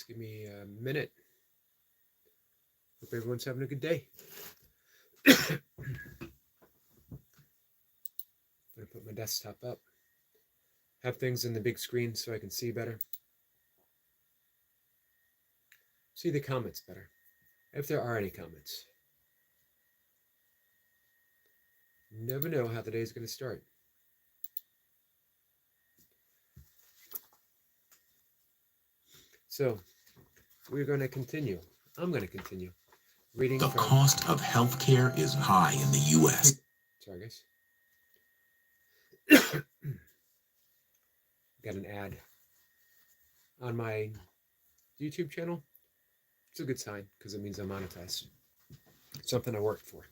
Just give me a minute. Hope everyone's having a good day. I'm going to put my desktop up. Have things in the big screen so I can see better. See the comments better, if there are any comments. Never know how the day's going to start. So, we're going to continue. I'm going to continue reading The cost of healthcare is high in the U.S. Sorry, guys. Got an ad on my YouTube channel. It's a good sign because it means I'm monetized. Something I worked for.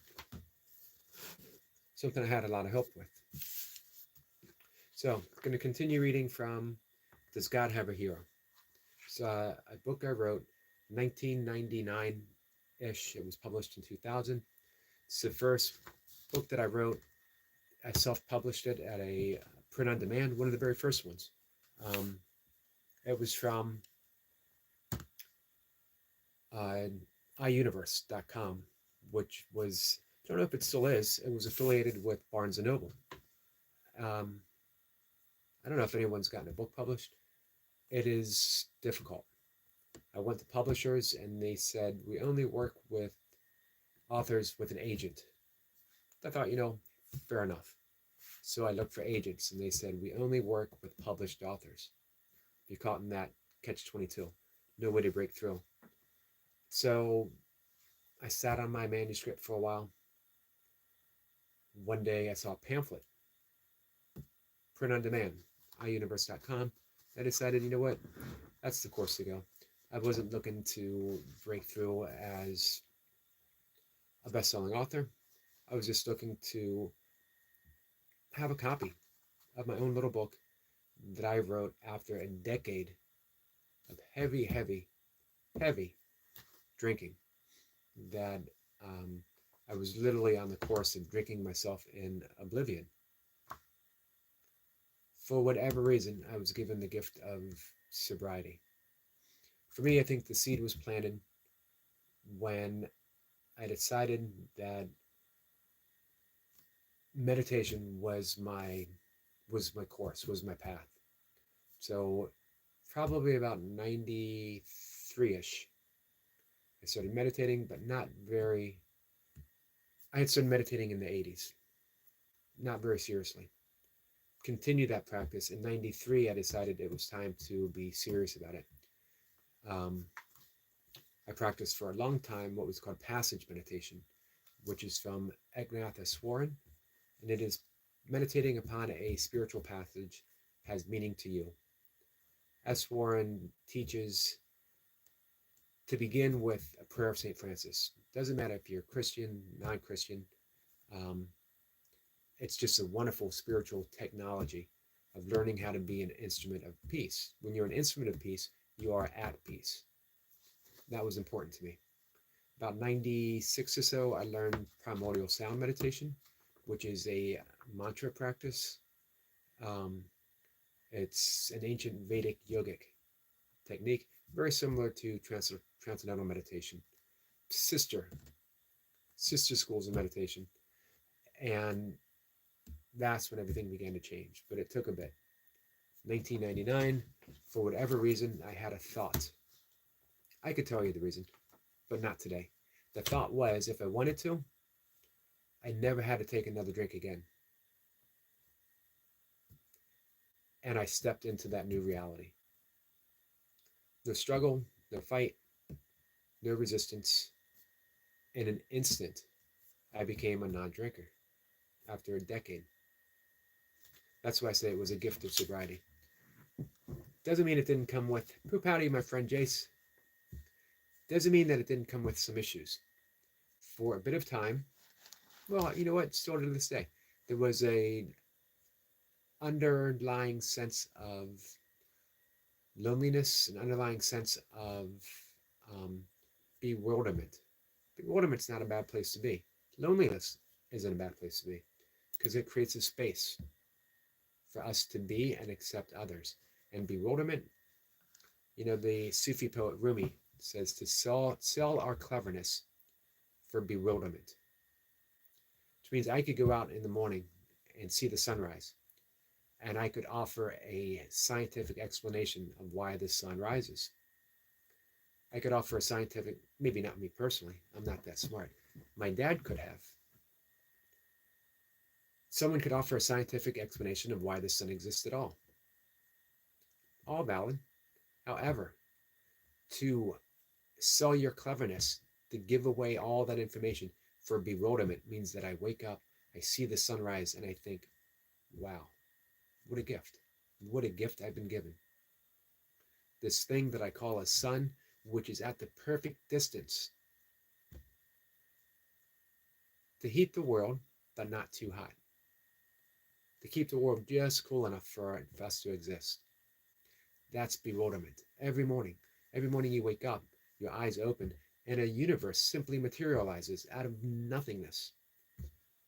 Something I had a lot of help with. So, I'm going to continue reading from Does God Have a Hero? It's a book I wrote 1999-ish. It was published in 2000. It's the first book that I wrote. I self-published it at a print on demand, one of the very first ones. It was from iUniverse.com, which was, I don't know if it still is, it was affiliated with Barnes & Noble. I don't know if anyone's gotten a book published. It is difficult. I went to publishers and they said, we only work with authors with an agent. I thought, fair enough. So I looked for agents and they said, we only work with published authors. You're caught in that catch-22. No way to break through. So I sat on my manuscript for a while. One day I saw a pamphlet, print on demand, iUniverse.com. I decided, you know what, that's the course to go. I wasn't looking to break through as a best-selling author. I was just looking to have a copy of my own little book that I wrote after a decade of heavy drinking. That I was literally on the course of drinking myself in oblivion. For whatever reason, I was given the gift of sobriety. For me, I think the seed was planted when I decided that meditation was my course, was my path. So probably about 93-ish, I started meditating, but not very. I had started meditating in the 80s, not very seriously. Continued that practice. In 93, I decided it was time to be serious about it. I practiced for a long time what was called passage meditation, which is from Swaran, and it is meditating upon a spiritual passage has meaning to you. Swaran teaches to begin with a prayer of St. Francis. Doesn't matter if you're Christian, non-Christian. It's just a wonderful spiritual technology of learning how to be an instrument of peace. When you're an instrument of peace, you are at peace. That was important to me. About 96 or so, I learned primordial sound meditation, which is a mantra practice. It's an ancient Vedic yogic technique, very similar to transcendental meditation. Sister schools of meditation. And that's when everything began to change. But it took a bit. 1999, for whatever reason, I had a thought. I could tell you the reason, but not today. The thought was, if I wanted to, I never had to take another drink again. And I stepped into that new reality. No struggle, no fight, no resistance. In an instant, I became a non-drinker after a decade. That's why I say it was a gift of sobriety. Doesn't mean it didn't come with poop howdy, my friend Jace. Doesn't mean that it didn't come with some issues. For a bit of time, well, you know what, still to this day, there was a underlying sense of loneliness, an underlying sense of bewilderment. Bewilderment's not a bad place to be. Loneliness isn't a bad place to be because it creates a space for us to be and accept others. And bewilderment You know, the Sufi poet Rumi says to sell our cleverness for bewilderment, which means I could go out in the morning and see the sunrise, and I could offer a scientific explanation of why the sun rises. I could offer a scientific, maybe not me personally, I'm not that smart. My dad could have. Someone could offer a scientific explanation of why the sun exists at all. All valid. However, to sell your cleverness, to give away all that information for bewilderment means that I wake up, I see the sunrise, and I think, wow, what a gift. What a gift I've been given. This thing that I call a sun, which is at the perfect distance to heat the world, but not too hot. To keep the world just cool enough for us to exist. That's bewilderment. Every morning you wake up, your eyes open, and a universe simply materializes out of nothingness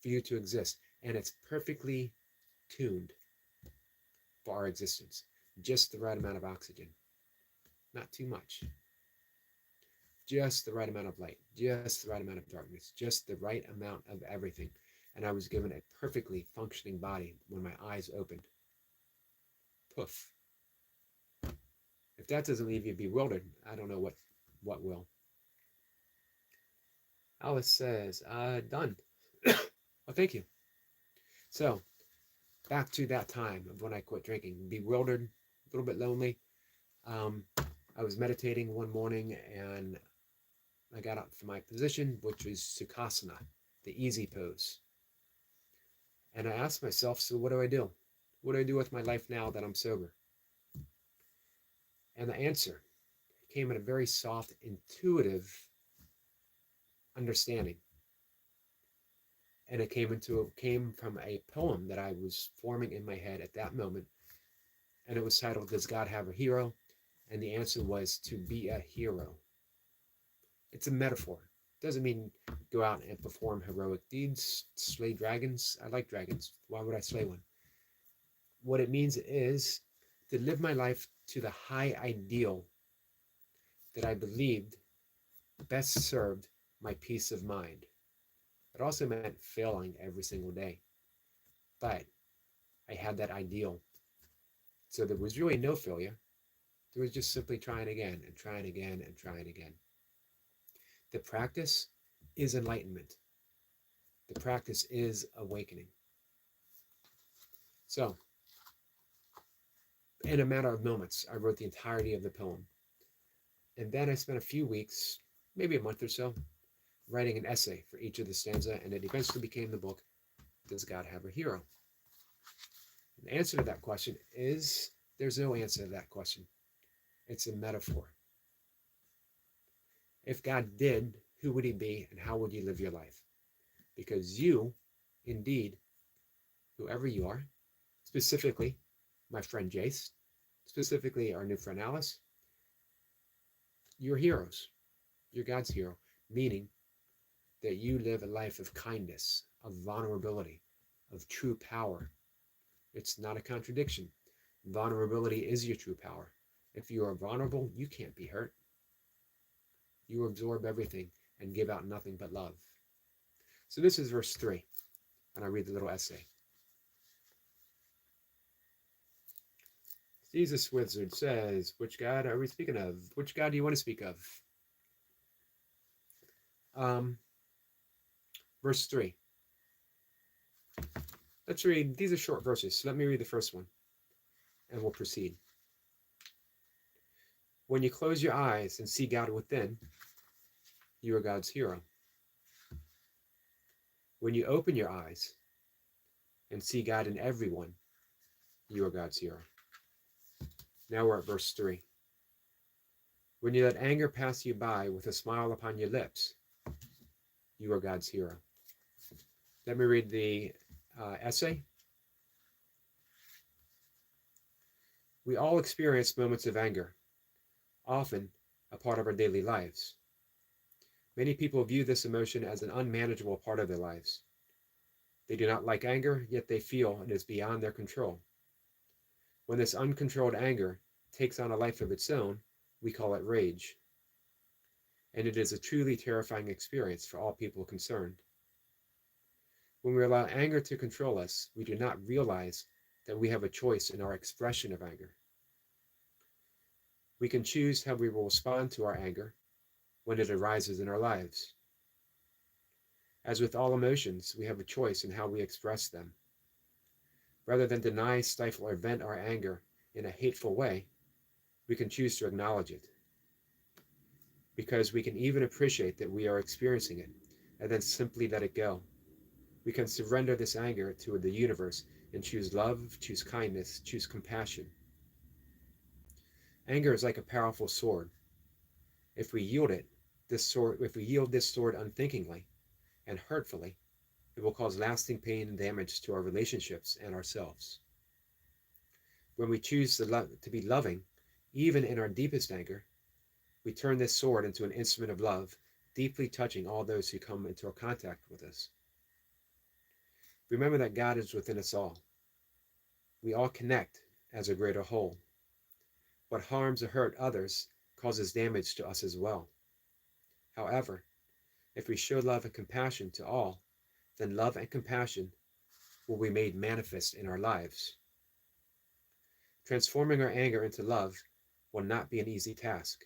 for you to exist. And it's perfectly tuned for our existence. Just the right amount of oxygen. Not too much. Just the right amount of light. Just the right amount of darkness. Just the right amount of everything. And I was given a perfectly functioning body when my eyes opened. Poof. If that doesn't leave you bewildered, I don't know what will. Alice says, done. Well, thank you. So, back to that time of when I quit drinking. Bewildered, a little bit lonely. I was meditating one morning and I got up from my position, which was Sukhasana, the easy pose. And I asked myself, so what do I do? What do I do with my life now that I'm sober? And the answer came in a very soft, intuitive understanding. And it came from a poem that I was forming in my head at that moment. And it was titled, Does God Have a Hero? And the answer was to be a hero. It's a metaphor. It doesn't mean go out and perform heroic deeds, slay dragons. I like dragons. Why would I slay one? What it means is to live my life to the high ideal that I believed best served my peace of mind. It also meant failing every single day. But I had that ideal. So there was really no failure. There was just simply trying again and trying again and trying again. The practice is enlightenment. The practice is awakening. So, in a matter of moments, I wrote the entirety of the poem. And then I spent a few weeks, maybe a month or so, writing an essay for each of the stanza, and it eventually became the book, Does God Have a Hero? And the answer to that question is, there's no answer to that question. It's a metaphor. If God did, who would he be and how would you live your life? Because you, indeed, whoever you are, specifically my friend Jace, specifically our new friend Alice, you're heroes. You're God's hero, meaning that you live a life of kindness, of vulnerability, of true power. It's not a contradiction. Vulnerability is your true power. If you are vulnerable, you can't be hurt. You absorb everything and give out nothing but love. So this is verse 3, and I read the little essay. Jesus Wizard says, which God are we speaking of? Which God do you want to speak of? Verse 3. Let's read, these are short verses, so let me read the first one, and we'll proceed. When you close your eyes and see God within, you are God's hero. When you open your eyes and see God in everyone, you are God's hero. Now we're at verse 3. When you let anger pass you by with a smile upon your lips, you are God's hero. Let me read the essay. We all experience moments of anger, often a part of our daily lives. Many people view this emotion as an unmanageable part of their lives. They do not like anger, yet they feel it is beyond their control. When this uncontrolled anger takes on a life of its own, We call it rage, and it is a truly terrifying experience for all people concerned. When we allow anger to control us, we do not realize that we have a choice in our expression of anger. We can choose how we will respond to our anger when it arises in our lives. As with all emotions, we have a choice in how we express them. Rather than deny, stifle, or vent our anger in a hateful way, we can choose to acknowledge it. Because we can even appreciate that we are experiencing it and then simply let it go. We can surrender this anger to the universe and choose love, choose kindness, choose compassion. Anger is like a powerful sword. If we yield this sword unthinkingly and hurtfully, it will cause lasting pain and damage to our relationships and ourselves. When we choose to be loving, even in our deepest anger, we turn this sword into an instrument of love, deeply touching all those who come into contact with us. Remember that God is within us all. We all connect as a greater whole. What harms or hurt others causes damage to us as well. However, if we show love and compassion to all, then love and compassion will be made manifest in our lives. Transforming our anger into love will not be an easy task.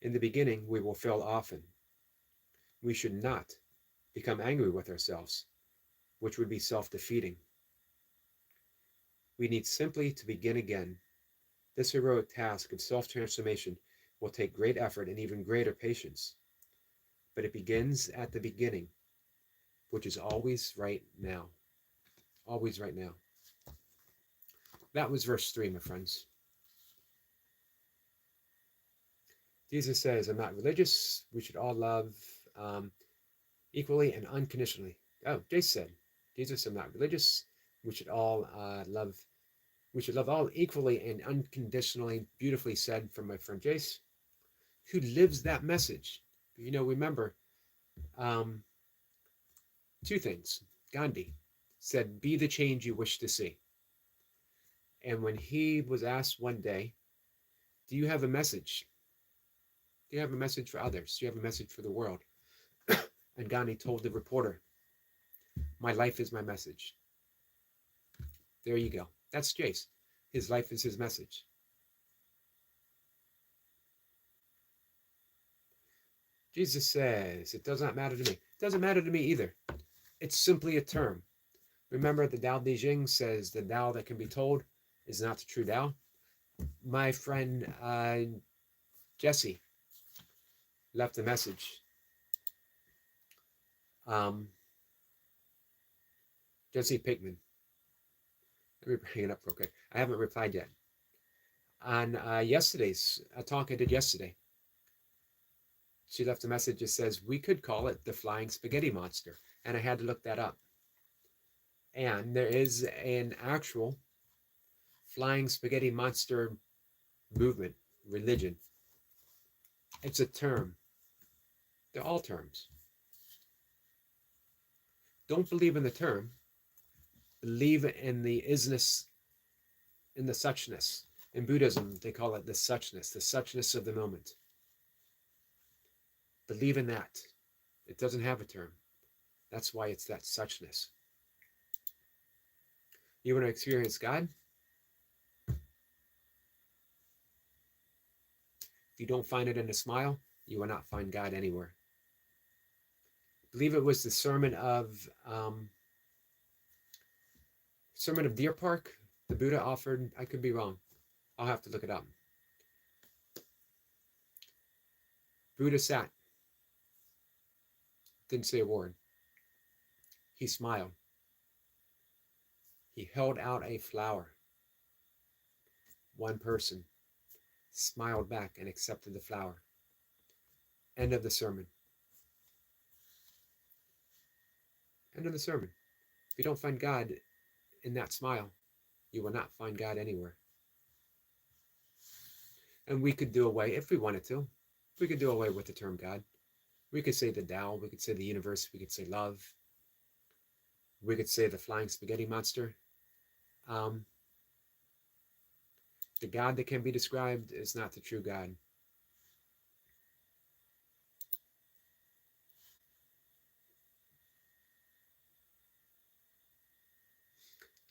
In the beginning, we will fail often. We should not become angry with ourselves, which would be self-defeating. We need simply to begin again. This heroic task of self-transformation will take great effort and even greater patience. But it begins at the beginning, which is always right now. Always right now. That was verse 3, my friends. Jesus says, I'm not religious. We should all love equally and unconditionally. Oh, Jace said, Jesus, I'm not religious. We should all love all equally and unconditionally. Beautifully said from my friend Jace, who lives that message. Remember, um, two things. Gandhi said, be the change you wish to see. And when he was asked one day, do you have a message? Do you have a message for others? Do you have a message for the world? And Gandhi told the reporter, my life is my message. There you go. That's Jace. His life is his message. Jesus says, it does not matter to me. It doesn't matter to me either. It's simply a term. Remember, the Tao Te Ching says the Tao that can be told is not the true Tao. My friend Jesse left a message. Jesse Pinkman. Let me bring it up real quick. I haven't replied yet. On yesterday's a talk I did yesterday, she left a message that says we could call it the flying spaghetti monster, and I had to look that up. And there is an actual flying spaghetti monster movement, religion. It's a term. They're all terms. Don't believe in the term. Believe in the isness, in the suchness. In Buddhism, they call it the suchness of the moment. Believe in that. It doesn't have a term. That's why it's that suchness. You want to experience God? If you don't find it in a smile, you will not find God anywhere. I believe it was the sermon of Deer Park the Buddha offered. I could be wrong. I'll have to look it up. Buddha sat, didn't say a word. He smiled. He held out a flower. One person smiled back and accepted the flower. End of the sermon. End of the sermon. If you don't find God in that smile, you will not find God anywhere. And we could do away, if we wanted to, we could do away with the term God. We could say the Tao, we could say the universe, we could say love, we could say the flying spaghetti monster. The God that can be described is not the true God.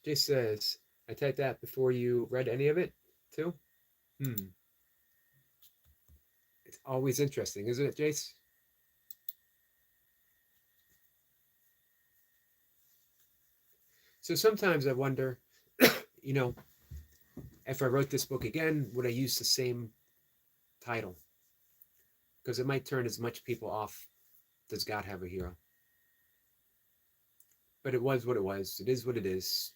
Jay says, I typed that before you read any of it, too? It's always interesting, isn't it, Jace? So sometimes I wonder, you know, if I wrote this book again, would I use the same title? Because it might turn as much people off. Does God have a hero? But it was what it was. It is what it is.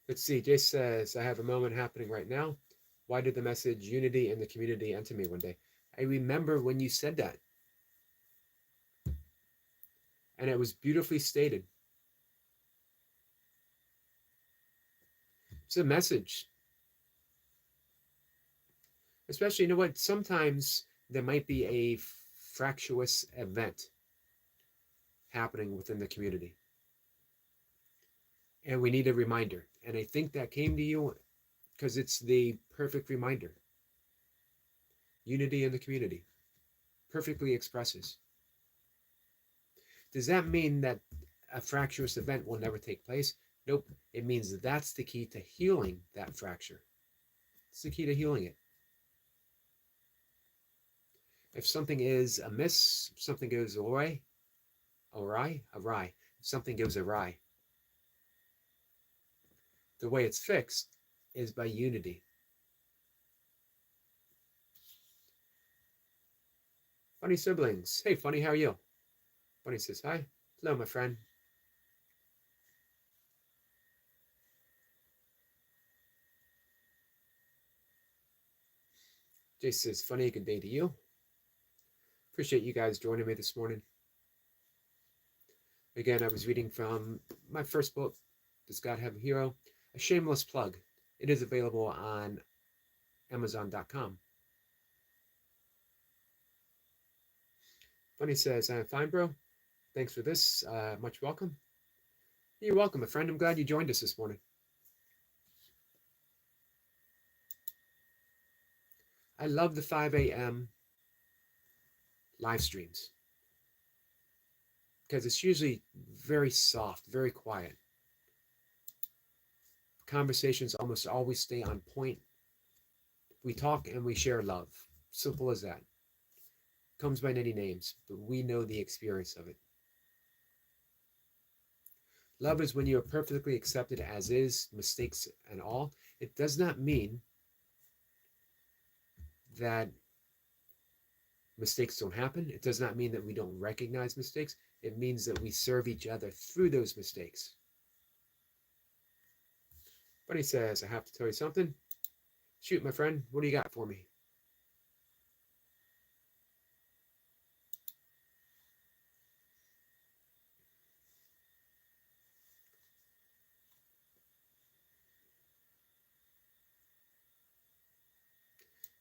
Let's see. Jace says, I have a moment happening right now. Why did the message unity in the community enter me one day? I remember when you said that. And it was beautifully stated. It's a message. Especially, you know what? Sometimes there might be a fractious event happening within the community. And we need a reminder. And I think that came to you because it's the perfect reminder. Unity in the community perfectly expresses. Does that mean that a fractious event will never take place? Nope. It means that's the key to healing that fracture. It's the key to healing it. If something is amiss, if something goes awry, if something goes awry, the way it's fixed is by unity. Funny siblings. Hey, Funny, how are you? Funny says, hi. Hello, my friend. Jay says, Funny, good day to you. Appreciate you guys joining me this morning. Again, I was reading from my first book, Does God Have a Hero? A shameless plug. It is available on Amazon.com. Funny says, I'm fine, bro. Thanks for this. Much welcome. You're welcome, my friend. I'm glad you joined us this morning. I love the 5 a.m. live streams because it's usually very soft, very quiet. Conversations almost always stay on point. We talk and we share love. Simple as that. Comes by many names, but we know the experience of it. Love is when you are perfectly accepted as is, mistakes and all. It does not mean that mistakes don't happen. It does not mean that we don't recognize mistakes. It means that we serve each other through those mistakes. But he says, I have to tell you something. Shoot, my friend, what do you got for me?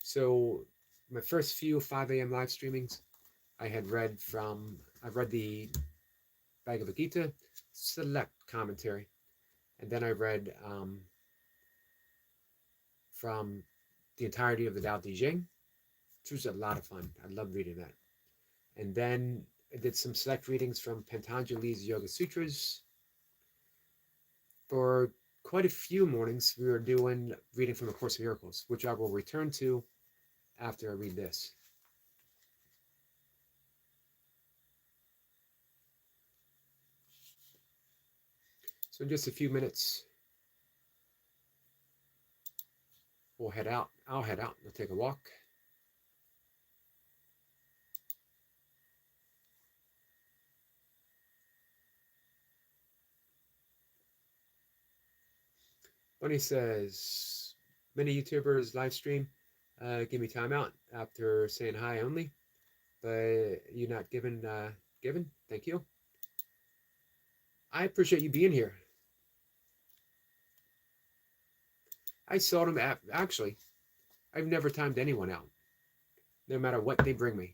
So my first few 5 a.m. live streamings, I've read the Bhagavad Gita, select commentary. And then I read from the entirety of the Tao Te Ching, which was a lot of fun. I loved reading that. And then I did some select readings from Patanjali's Yoga Sutras. For quite a few mornings, we were doing reading from A Course in Miracles, which I will return to after I read this. So in just a few minutes, we'll head out. I'll head out. We'll take a walk. Bunny says, many YouTubers live stream, give me time out after saying hi only, but you're not given. Thank you. I appreciate you being here. I seldom, actually, I've never timed anyone out, no matter what they bring me.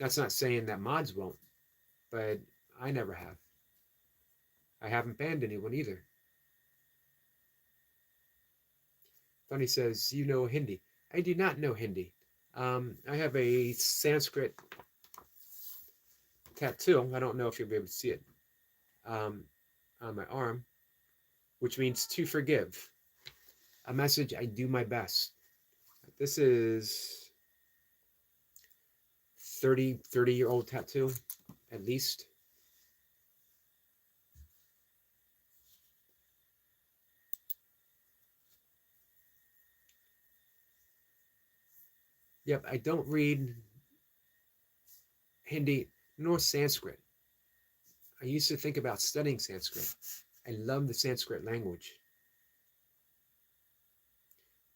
That's not saying that mods won't, but I never have. I haven't banned anyone either. Funny says, you know Hindi. I do not know Hindi. I have a Sanskrit tattoo. I don't know if you'll be able to see it on my arm, which means to forgive. A message I do my best. This is 30-year-old tattoo, at least. Yep, I don't read Hindi nor Sanskrit. I used to think about studying Sanskrit. I love the Sanskrit language.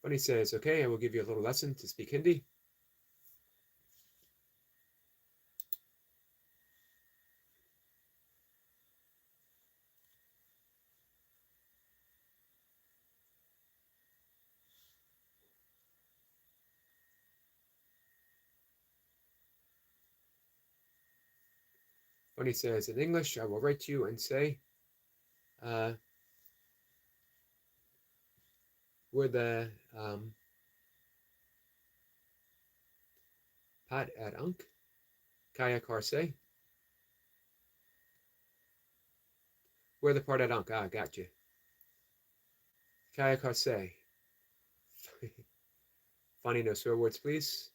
Bunny says, okay, I will give you a little lesson to speak Hindi. Bunny says, in English, I will write to you and say, uh, we're the Pat at Unk, Kaya Karse. We're the part at Unk. Ah, got you. Kaya Karse. Funny, no swear words, please.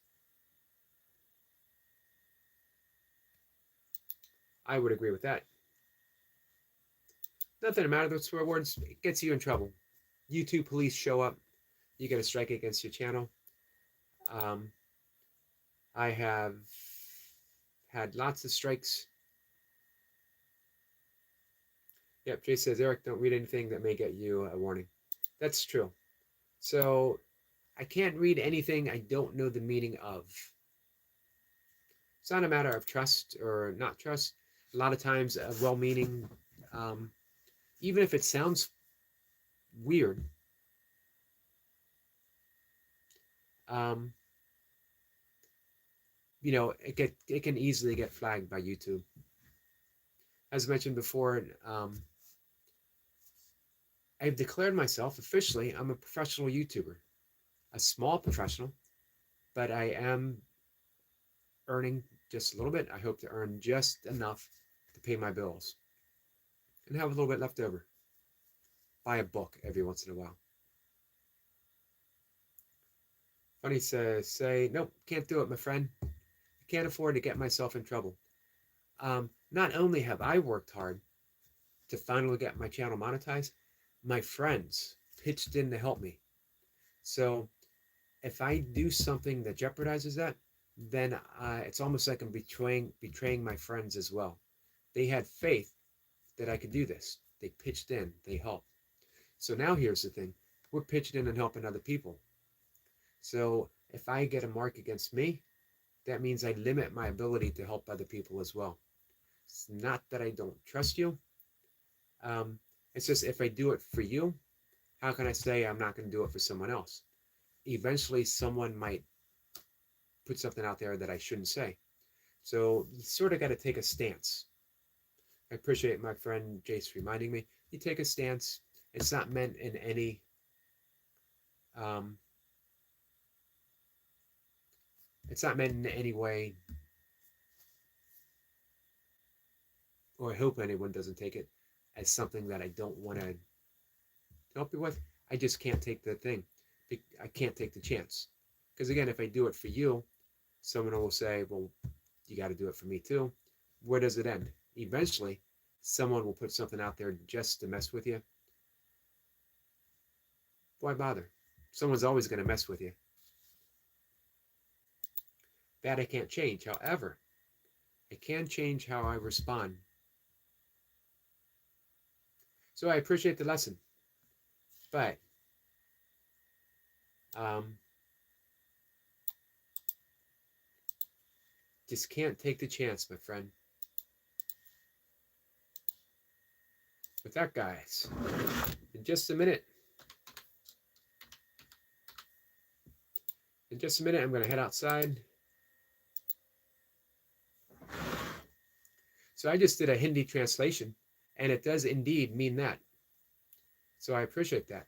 I would agree with that. Nothing the matter with swear words. It gets you in trouble. YouTube police show up. You get a strike against your channel. Um, I have had lots of strikes. Yep, Jay says, Eric, don't read anything that may get you a warning. That's true. So I can't read anything I don't know the meaning of. It's not a matter of trust or not trust. A lot of times, a well-meaning, even if it sounds weird, um, it can easily get flagged by YouTube. As mentioned before, I've declared myself officially. I'm a professional YouTuber, a small professional, but I am earning just a little bit. I hope to earn just enough to pay my bills and have a little bit left over. Buy a book every once in a while. Funny says, say, nope, can't do it, my friend. I can't afford to get myself in trouble. Not only have I worked hard to finally get my channel monetized, my friends pitched in to help me. So if I do something that jeopardizes that, then it's almost like I'm betraying my friends as well. They had faith that I could do this. They pitched in, they helped. So now here's the thing. We're pitching in and helping other people. So if I get a mark against me, that means I limit my ability to help other people as well. It's not that I don't trust you. It's just if I do it for you, how can I say I'm not going to do it for someone else? Eventually, someone might put something out there that I shouldn't say. So you sort of got to take a stance. I appreciate my friend Jace reminding me. You take a stance. It's not meant in any it's not meant in any way, or I hope anyone doesn't take it as something that I don't want to help you with. I just can't take the thing. I can't take the chance. Because again, if I do it for you, someone will say, well, you got to do it for me too. Where does it end? Eventually, someone will put something out there just to mess with you. Why bother? Someone's always going to mess with you. That I can't change. However, I can change how I respond. So I appreciate the lesson. But just can't take the chance, my friend. With that, guys, in just a minute, I'm going to head outside. So I just did a Hindi translation, and it does indeed mean that. So I appreciate that.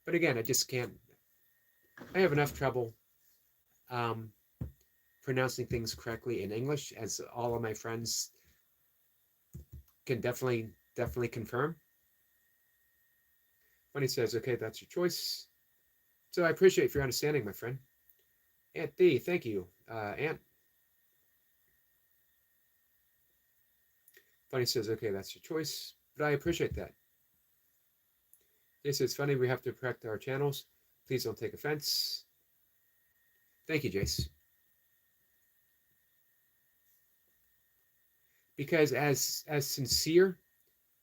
But again, I just can't. I have enough trouble um, pronouncing things correctly in English, as all of my friends can definitely confirm. Funny says, okay, that's your choice. So I appreciate your understanding, my friend. Aunt D, thank you. Aunt. Funny says, okay, that's your choice. But I appreciate that. Jay says, funny, we have to correct our channels. Please don't take offense. Thank you, Jace. Because as sincere,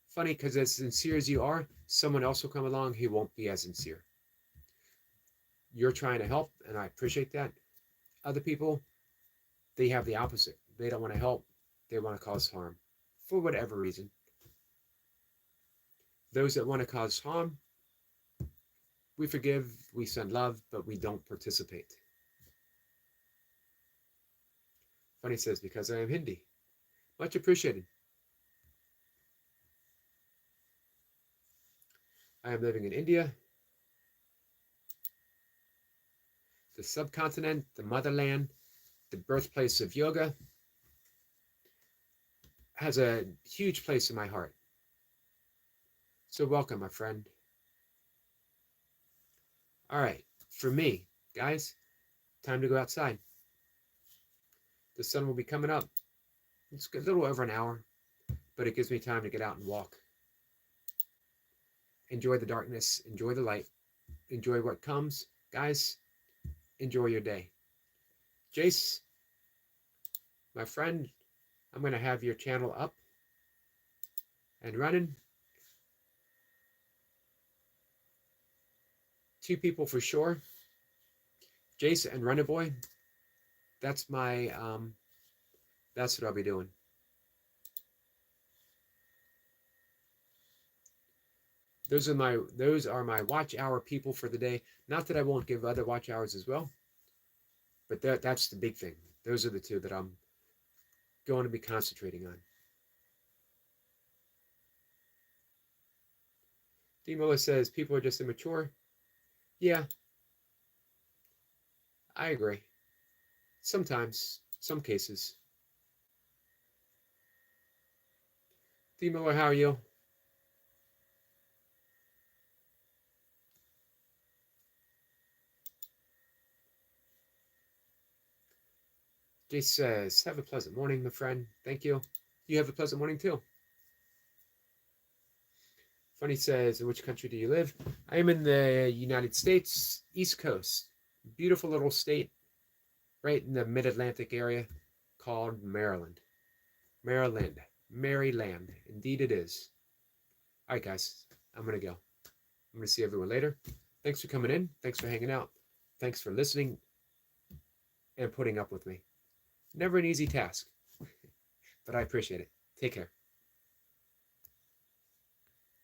funny, because as sincere as you are, someone else will come along who won't be as sincere. You're trying to help, and I appreciate that. Other people, they have the opposite. They don't want to help. They want to cause harm for whatever reason. Those that want to cause harm, we forgive, we send love, but we don't participate. Funny says, because I am Hindi. Much appreciated. I am living in India, the subcontinent, the motherland, the birthplace of yoga, has a huge place in my heart. So welcome, my friend. All right, for me, guys, time to go outside. The sun will be coming up. It's a little over an hour, but it gives me time to get out and walk. Enjoy the darkness, enjoy the light, enjoy what comes. Guys, enjoy your day. Jace, my friend, I'm going to have your channel up and running. 2 people for sure. Jace and Runner Boy. That's my that's what I'll be doing. Those are my watch hour people for the day. Not that I won't give other watch hours as well, but that's the big thing. Those are the 2 that I'm going to be concentrating on. D. Miller says people are just immature. Yeah, I agree. Sometimes, some cases. D. Miller, how are you? Jay says, have a pleasant morning, my friend. Thank you. You have a pleasant morning too. Funny says, in which country do you live? I am in the United States, East Coast. Beautiful little state right in the mid-Atlantic area called Maryland. Maryland. Maryland. Indeed it is. All right, guys. I'm going to go. I'm going to see everyone later. Thanks for coming in. Thanks for hanging out. Thanks for listening and putting up with me. Never an easy task, but I appreciate it. Take care.